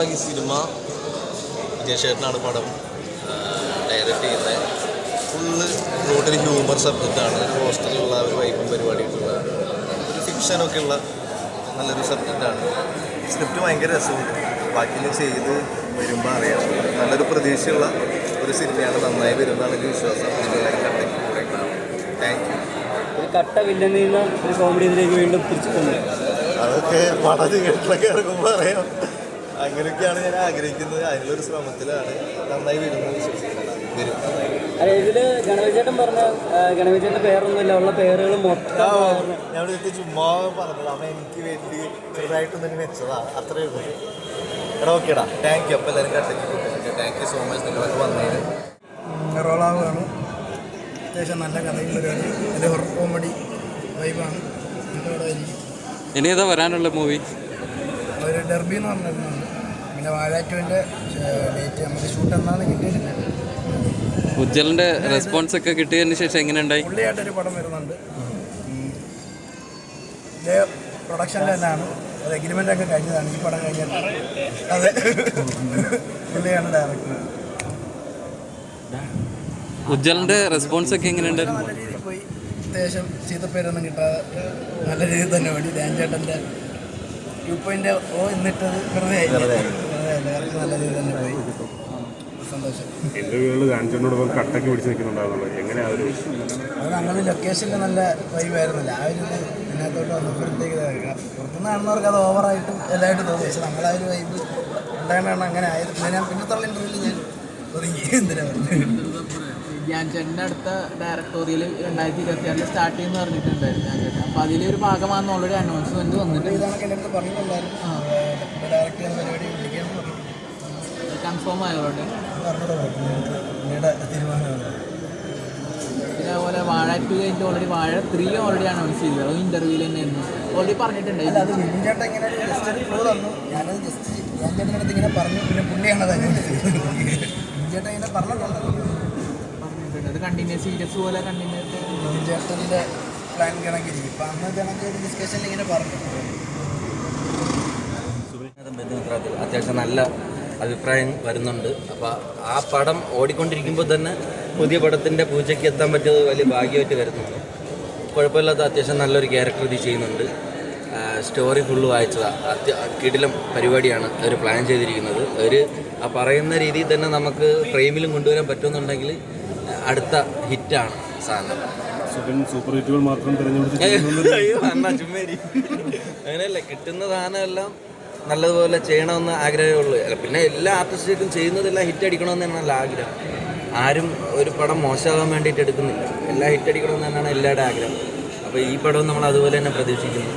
ഈ സിനിമ വിജയശേഖരനാണ് പടം ഡയറക്റ്റ് ചെയ്യുന്നത്. ഫുള്ള് റോട്ടിൽ ഹ്യൂമർ സബ്ജക്റ്റാണ്. ഹോസ്റ്റലിലുള്ള ഒരു വൈബും പരിപാടിയിട്ടുള്ള ഒരു ഫിക്ഷനൊക്കെ ഉള്ള നല്ലൊരു സബ്ജക്റ്റാണ്. സ്ക്രിപ്റ്റ് ഭയങ്കര രസമുണ്ട്. ബാക്കി ചെയ്ത് വരുമ്പോൾ അറിയാം. നല്ലൊരു പ്രതീക്ഷയുള്ള ഒരു സിനിമയാണ്. നന്നായി വരുന്നതാണ് ഒരു വിശ്വാസം. നിങ്ങളെല്ലാവരും കണ്ടെങ്കിൽ കൂടെ ഉണ്ടാവും. Thank you. ഒരു കട്ട വില്ലനിൽ നിന്ന് ഒരു കോമഡി ഇതിലേക്ക് വീണ്ടും തിരിച്ചിട്ടുണ്ട്. അതൊക്കെ പടം തിയേറ്ററിലൊക്കെ ഇറങ്ങുമ്പോൾ അറിയാം. അങ്ങനെയൊക്കെയാണ് ഞാൻ ആഗ്രഹിക്കുന്നത്. അതിനുള്ളൊരു ശ്രമത്തിലാണ്. നന്നായി വരുന്നത് വിശ്വസിക്കുന്നത്. വരും. അല്ല, ഇതില് ഗണവിചേട്ടൻ പറഞ്ഞ ഗണവിചേട്ടൻ്റെ പേരൊന്നുമില്ല, ഉള്ള പേരുകൾ മൊത്തം ഞാൻ ഇവിടെ ചുമ്മാ പറഞ്ഞത്. അവൻ എനിക്ക് വേണ്ടി ചെറുതായിട്ടൊന്നും തന്നെ വെച്ചതാ. അത്രയേ ഉള്ളൂ. എടാ ഓക്കേടാ, താങ്ക് യു. അപ്പോൾ എല്ലാവരും കണ്ടെത്തി താങ്ക് യു സോ മച്ച്. നിങ്ങളൊക്കെ വന്നതിന്. റോളാവുകയാണ്. അത്യാവശ്യം നല്ല കഥയുള്ളൊരാണ്. നല്ല ഹൊറർ കോമഡി വൈബാണ്. ഇനി ഏതാ വരാനുള്ള മൂവി? ഒരു ഡെർബി എന്ന് പറഞ്ഞിരുന്നുണ്ട്. പിന്നെ വാഴാറ്റുവിൻ്റെ ഡേറ്റ് നമുക്ക് ഷൂട്ട് എന്നാണ് കിട്ടിയിട്ടില്ല. ഉജ്ജലിൻ്റെ റെസ്പോൺസ് ഒക്കെ കിട്ടിയതിന് ശേഷം എങ്ങനെ ഉണ്ടായി? പുള്ളിയായിട്ടൊരു പടം വരുന്നുണ്ട്. ഇതേ പ്രൊഡക്ഷൻ്റെ തന്നെയാണ്. അത് എഗ്രിമെൻ്റ് ഒക്കെ കഴിഞ്ഞതാണ്. ഈ പടം കഴിഞ്ഞിട്ട് അതെ പുള്ളിയാണ് ഡയറക്ടർ. ഉജ്ജലിൻ്റെ റെസ്പോൺസ് ഒക്കെ എങ്ങനെയുണ്ട്? നല്ല രീതിയിൽ പോയി. അത്യാവശ്യം ചീത്തപ്പേരൊന്നും കിട്ടാതെ നല്ല രീതിയിൽ തന്നെ വേണ്ടി. ഡാൻചേട്ടൻ്റെ 2.0 എന്നിട്ടത് വെറുതെ എല്ലാവർക്കും നല്ല രീതിയിൽ തന്നെ പോയി. സന്തോഷം. ഇന്റർവ്യൂകൾ ഡാൻചേട്ടനോടൊപ്പം കട്ടക്ക് പിടിച്ച് നിൽക്കുന്നുണ്ടാകുന്നുള്ളൂ. എങ്ങനെയാണ് അത് അങ്ങനെ ലൊക്കേഷനിൽ നല്ല വൈബായിരുന്നില്ല. ആ ഒരു ഇതിനകത്തോട്ട് വന്നപ്പോഴത്തേക്ക് പുറത്തുനിന്ന് കാണുന്നവർക്ക് അത് ഓവറായിട്ടും എല്ലായിട്ടും തോന്നി. പക്ഷെ നമ്മളാ ഒരു വൈബ് ഉണ്ടാകണം. അങ്ങനെ ആയത്. പിന്നെ ഞാൻ പിന്നത്തുള്ള ഇൻ്റർവ്യൂവിൽ ഞാൻ ഒതുങ്ങി. എന്തിനാ ധ്യാൻചേട്ടൻ്റെ അടുത്ത ഡയറക്ടോറിയൽ 2026 സ്റ്റാർട്ട് ചെയ്യുമെന്ന് പറഞ്ഞിട്ടുണ്ടായിരുന്നു ധ്യാൻചേട്ടൻ. അപ്പോൾ അതിലൊരു ഭാഗമാണെന്ന് ഓൾറെഡി അനൗൺസ്മെൻറ്റ് വന്നിട്ടുണ്ട്. ഇതാണൊക്കെ എൻ്റെ അടുത്ത് പറഞ്ഞിട്ടുണ്ടായിരുന്നു. ഡയറക്റ്റ് ചെയ്യുന്ന പരിപാടി വിളിക്കാമെന്ന് പറഞ്ഞു. കൺഫേം ആയതുകൊണ്ട് പിന്നീട് തീരുമാനമാണ്. പിന്നെ അതുപോലെ വാഴ 2 കഴിഞ്ഞിട്ട് ഓൾറെഡി വാഴ 3 ഓൾറെഡി അനൗൺസ് ചെയ്തു. അത് ഇൻ്റർവ്യൂവിൽ തന്നെയായിരുന്നു ഓൾറെഡി പറഞ്ഞിട്ടുണ്ട്. അത് വിപിൻ ചേട്ടൻ ഇങ്ങനെ ജസ്റ്റ് ഒരു ക്ലൂ തന്നു. ഞാനത് ജസ്റ്റ് ഞാൻ ചേട്ടൻ്റെ അടുത്ത് ഇങ്ങനെ പറഞ്ഞു. പിന്നെ പുള്ളിയാണ് അത് അന്വേഷിച്ചത്. വിപിൻ ചേട്ടൻ ഇങ്ങനെ പറഞ്ഞിട്ടുണ്ടല്ലോ. അത് കണ്ടിന്യൂസ് സീരിയസ് പോലെ കണ്ടിന്യൂസ് വിപിൻ ചേട്ടൻ്റെ പ്ലാൻ കണക്കിരിക്കും. ഇപ്പം അന്ന് കണക്ക് ഒരു ഡിസ്കഷനിൽ ഇങ്ങനെ പറഞ്ഞു. അത്യാവശ്യം നല്ല അഭിപ്രായം വരുന്നുണ്ട്. അപ്പോൾ ആ പടം ഓടിക്കൊണ്ടിരിക്കുമ്പോൾ തന്നെ പുതിയ പടത്തിൻ്റെ പൂജയ്ക്ക് എത്താൻ പറ്റിയത് വലിയ ഭാഗ്യമായിട്ട് കരുതുന്നു. കുഴപ്പമില്ലാത്ത അത്യാവശ്യം നല്ലൊരു ക്യാരക്ടർ ഇത് ചെയ്യുന്നുണ്ട്. സ്റ്റോറി ഫുള്ള് വായിച്ചതാണ്. കിടിലം പരിപാടിയാണ് അവർ പ്ലാൻ ചെയ്തിരിക്കുന്നത്. ആ പറയുന്ന രീതിയിൽ തന്നെ നമുക്ക് ഫ്രെയിമിലും കൊണ്ടുവരാൻ പറ്റുമെന്നുണ്ടെങ്കിൽ അടുത്ത ഹിറ്റാണ് സാധനം. സൂപ്പർ ഹിറ്റുകൾ മാത്രം അങ്ങനെയല്ല, കിട്ടുന്ന സാധനമെല്ലാം നല്ലതുപോലെ ചെയ്യണമെന്ന് ആഗ്രഹമുള്ളൂ. പിന്നെ എല്ലാ ആർട്ടിസ്റ്റും ചെയ്യുന്നതെല്ലാം ഹിറ്റ് അടിക്കണമെന്ന് തന്നെയാണ് ആഗ്രഹം. ആരും ഒരു പടം മോശമാകാൻ വേണ്ടിയിട്ട് എടുക്കുന്നില്ല. എല്ലാം ഹിറ്റ് അടിക്കണമെന്ന് തന്നെയാണ് എല്ലാവരുടെ ആഗ്രഹം. അപ്പോൾ ഈ പടവും നമ്മൾ അതുപോലെ തന്നെ പ്രതീക്ഷിക്കുന്നു.